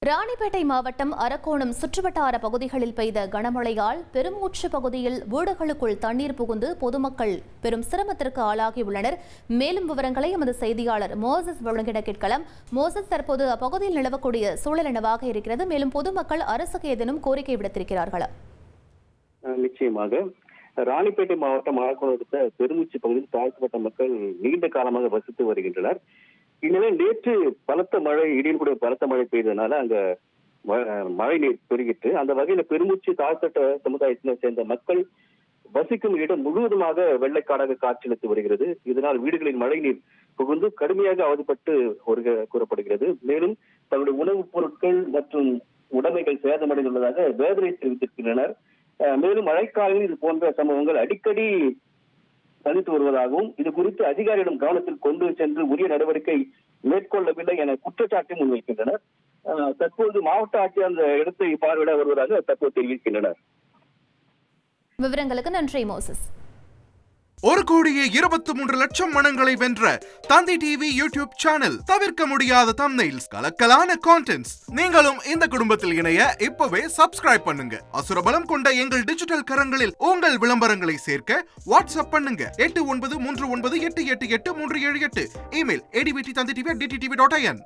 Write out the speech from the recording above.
ராணிப்பேட்டை மாவட்டம் அரக்கோணம் சுற்றுவட்டார பகுதிகளில் பெய்த கனமழையால் பெருமூச்சு பகுதியில் வீடுகளுக்குள் தண்ணீர் புகுந்து பொதுமக்கள் பெரும் சிரமத்திற்கு ஆளாகியுள்ளனர். மேலும் விவரங்களை எமது செய்தியாளர் மோசஸ் வழங்கிட கேட்கலாம். மோசஸ், தற்போது அப்பகுதியில் நிலவக்கூடிய சூழல் என்னவாக இருக்கிறது? மேலும் பொதுமக்கள் அரசுக்கு ஏதேனும் கோரிக்கை விடுத்திருக்கிறார்களா? நிச்சயமாக ராணிப்பேட்டை மாவட்டம் அரக்கோணம் அடுத்த பெருமூச்சு பகுதியில் தாழ்த்தப்பட்ட மக்கள் நீண்ட காலமாக வசித்து வருகின்றனர். இந்நிலையில் நேற்று பலத்த மழை, இடியில் கூட பலத்த மழை பெய்ததுனால அங்க மழை நீர் பெருகிட்டு, அந்த வகையில பெருமூச்சு தாழ்த்தப்பட்ட சமுதாயத்தினை சேர்ந்த மக்கள் வசிக்கும் இடம் முழுவதுமாக வெள்ளைக்காடாக காட்சியளித்து வருகிறது. இதனால் வீடுகளின் மழை நீர் புகுந்து கடுமையாக அவதிப்பட்டு கூறப்படுகிறது. மேலும் தங்களுடைய உணவுப் பொருட்கள் மற்றும் உடைமைகள் சேதமடைந்துள்ளதாக வேதனை தெரிவித்திருக்கின்றனர். மேலும் மழைக்காலங்களில் இது போன்ற சம்பவங்கள் அடிக்கடி சந்தித்து வருவதாகவும், இது குறித்து அதிகாரிகளிடம் கவனத்தில் கொண்டு சென்று உரிய நடவடிக்கை மேற்கொள்ளவில்லை என குற்றச்சாட்டை முன்வைக்கின்றனர். தற்போது மாவட்ட ஆட்சியர் அந்த இடத்தை பார்வையிட வருவதாக தற்போது தெரிவிக்கின்றனர். விவரங்களுக்கு நன்றி மோசஸ். 1,23,00,000 மனங்களை வென்ற தந்தி டிவி யூடியூப் சேனல். தவிர்க்க முடியாத தம்ப்நெயில்ஸ், கலக்கலான கான்டென்ட்ஸ். நீங்களும் இந்த குடும்பத்தில் இணைய இப்பவே சப்ஸ்கிரைப் பண்ணுங்க. அசுரபலம் கொண்ட எங்கள் டிஜிட்டல் கரங்களில் உங்கள் விளம்பரங்களை சேர்க்க வாட்ஸ்அப் பண்ணுங்க. 8939888838. Email advttv@dttv.in.